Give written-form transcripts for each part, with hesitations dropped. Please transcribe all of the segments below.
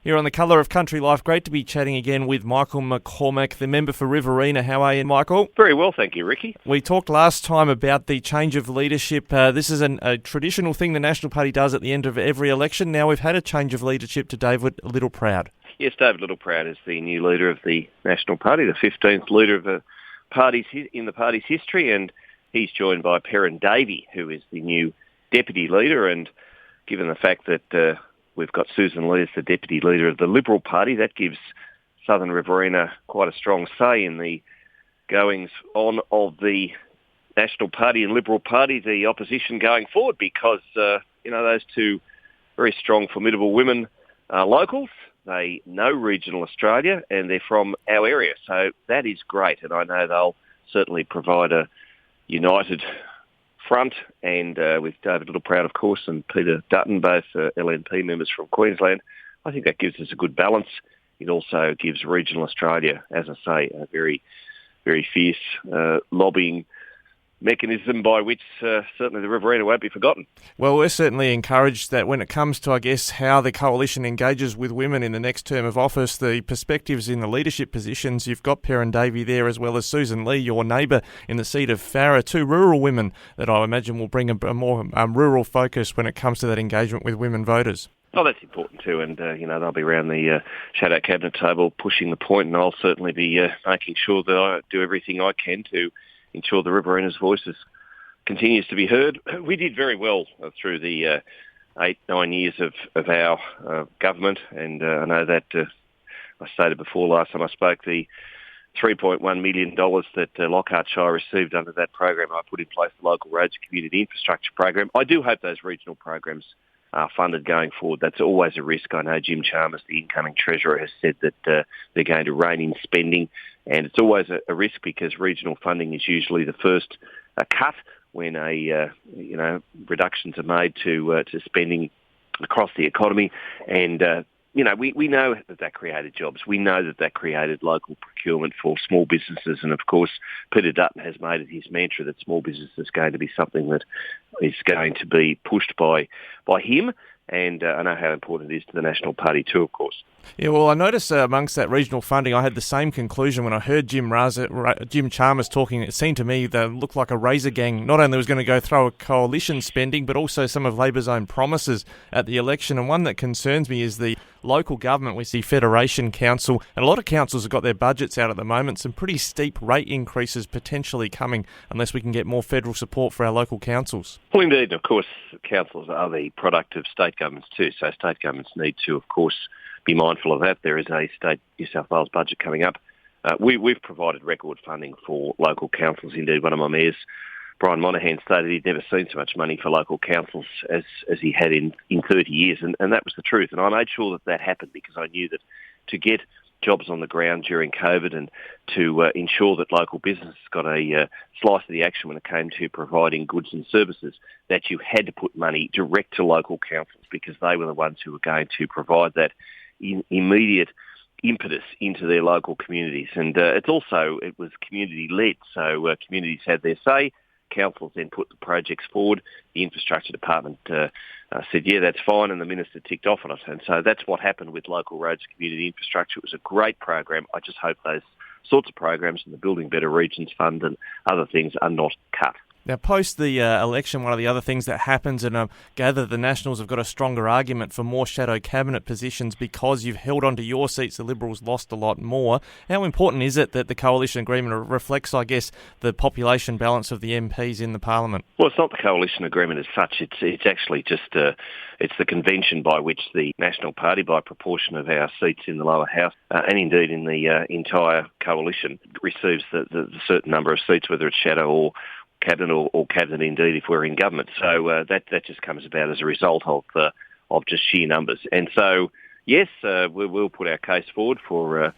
Here on The Colour of Country Life, great to be chatting again with Michael McCormack, the member for Riverina. How are you, Michael? Very well, thank you, Ricky. We talked last time about the change of leadership. This is a traditional thing the National Party does at the end of every election. Now we've had a change of leadership to David Littleproud. Yes, David Littleproud is the new leader of the National Party, the 15th leader of the party's in the party's history, and he's joined by Perin Davey, who is the new deputy leader. And given the fact that we've got Susan Lee as the deputy leader of the Liberal Party, that gives Southern Riverina quite a strong say in the goings on of the National Party and Liberal Party, the opposition going forward, because, those two very strong, formidable women are locals. They know regional Australia and they're from our area. So that is great. And I know they'll certainly provide a united front, and with David Littleproud, of course, and Peter Dutton, both LNP members from Queensland, I think that gives us a good balance. It also gives regional Australia, as I say, a very, very fierce lobbying mechanism by which certainly the Riverina won't be forgotten. Well, we're certainly encouraged that when it comes to, I guess, how the coalition engages with women in the next term of office, the perspectives in the leadership positions, you've got Perin Davey there as well as Susan Lee, your neighbour in the seat of Farrer, two rural women that I imagine will bring a more rural focus when it comes to that engagement with women voters. Oh, that's important too, and they'll be around the shadow cabinet table pushing the point, and I'll certainly be making sure that I do everything I can to ensure the Riverina's voices continues to be heard. We did very well through the 8-9 years of our government, and I know that I stated before last time I spoke, the $3.1 million that Lockhart Shire received under that program, I put in place the Local Roads and Community Infrastructure program. I do hope those regional programs are funded going forward. That's always a risk. I know Jim Chalmers, the incoming Treasurer, has said that they're going to rein in spending, and it's always a risk because regional funding is usually the first cut when reductions are made to spending across the economy. And we know that created jobs. We know that created local procurement for small businesses. And, of course, Peter Dutton has made it his mantra that small business is going to be something that is going to be pushed by him. And I know how important it is to the National Party too, of course. Yeah, well, I noticed amongst that regional funding, I had the same conclusion when I heard Jim Chalmers talking. It seemed to me that it looked like a razor gang. Not only was going to go through a coalition spending, but also some of Labor's own promises at the election. And one that concerns me is the local government. We see Federation Council, and a lot of councils have got their budgets out at the moment. Some pretty steep rate increases potentially coming unless we can get more federal support for our local councils. Well, indeed, of course, councils are the product of state governments too. So state governments need to, of course, be mindful of that. There is a state New South Wales budget coming up. We've provided record funding for local councils. Indeed, one of my mayors, Brian Monaghan, stated he'd never seen so much money for local councils as he had in 30 years, and that was the truth. And I made sure that happened because I knew that to get jobs on the ground during COVID and to ensure that local businesses got a slice of the action when it came to providing goods and services, that you had to put money direct to local councils because they were the ones who were going to provide that immediate impetus into their local communities. And it was community-led, so communities had their say. Councils then put the projects forward. The infrastructure department said, yeah, that's fine, and the minister ticked off on it. And so that's what happened with Local Roads Community Infrastructure. It was a great program. I just hope those sorts of programs and the Building Better Regions Fund and other things are not cut. Now, post the election, one of the other things that happens, and I gather the Nationals have got a stronger argument for more shadow cabinet positions because you've held on to your seats, the Liberals lost a lot more. How important is it that the coalition agreement reflects, I guess, the population balance of the MPs in the Parliament? Well, it's not the coalition agreement as such. It's actually just it's the convention by which the National Party, by proportion of our seats in the lower house, and indeed in the entire coalition, receives the certain number of seats, whether it's shadow or cabinet or cabinet indeed if we're in government. So that just comes about as a result of just sheer numbers. And so, yes, we'll put our case forward for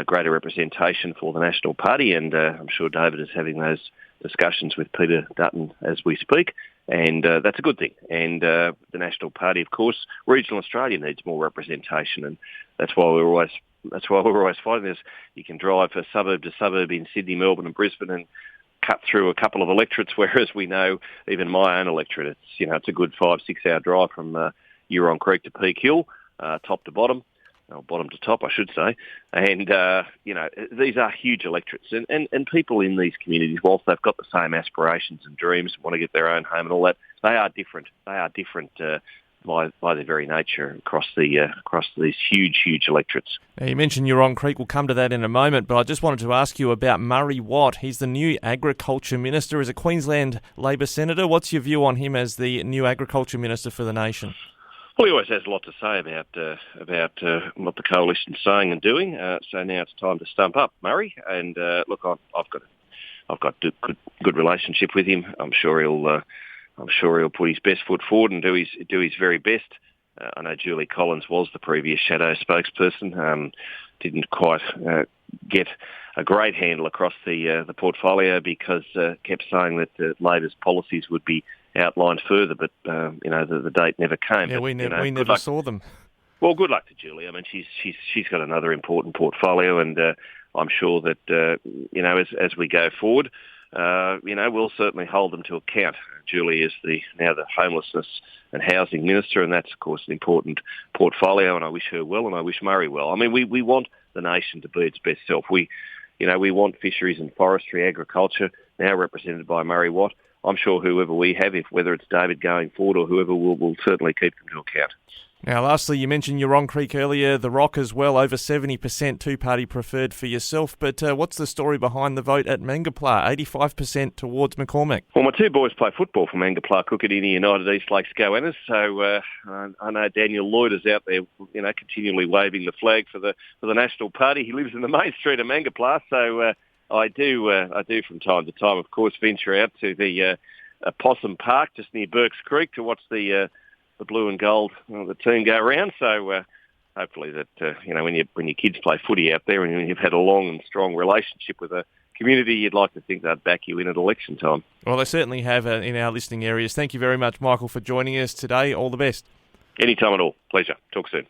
greater representation for the National Party, and I'm sure David is having those discussions with Peter Dutton as we speak, and that's a good thing. And the National Party, of course, regional Australia needs more representation, and that's why we're always fighting this. You can drive suburb to suburb in Sydney, Melbourne and Brisbane and cut through a couple of electorates, whereas we know even my own electorate, it's a good 5-6 hour drive from Yerong Creek to Peak Hill, top to bottom. bottom to top, I should say. And, these are huge electorates. And people in these communities, whilst they've got the same aspirations and dreams, want to get their own home and all that, they are different. They are different by their very nature across these huge electorates. Now, you mentioned Yerong Creek. We'll come to that in a moment, but I just wanted to ask you about Murray Watt. He's the new Agriculture Minister. As a Queensland Labor Senator, what's your view on him as the new Agriculture Minister for the nation? Well, he always has a lot to say about what the coalition's saying and doing. So now it's time to stump up, Murray. And look, I've got good relationship with him. I'm sure he'll put his best foot forward and do his very best. I know Julie Collins was the previous shadow spokesperson. Didn't quite get a great handle across the portfolio because kept saying that Labor's policies would be outlined further, but the date never came. Yeah, but, we never saw them. Well, good luck to Julie. I mean, she's got another important portfolio, and I'm sure that as we go forward, we'll certainly hold them to account. Julie is now the Homelessness and Housing Minister, and that's, of course, an important portfolio, and I wish her well, and I wish Murray well. I mean, we want the nation to be its best self. We want fisheries and forestry, agriculture, now represented by Murray Watt. I'm sure whoever we have, whether it's David going forward or whoever, will certainly keep them to account. Now, lastly, you mentioned Yerong Creek earlier, the Rock as well, over 70% two-party preferred for yourself. But what's the story behind the vote at Mangoplah, 85% towards McCormack? Well, my two boys play football for Mangoplah Cricket in the United East Lakes Goannas, so I know Daniel Lloyd is out there, continually waving the flag for the National Party. He lives in the main street of Mangoplah, so I do from time to time, of course, venture out to the Possum Park just near Burks Creek to watch the blue and gold, the team go around. So hopefully that when your kids play footy out there and you've had a long and strong relationship with a community, you'd like to think they'd back you in at election time. Well, they certainly have in our listening areas. Thank you very much, Michael, for joining us today. All the best. Anytime at all. Pleasure. Talk soon.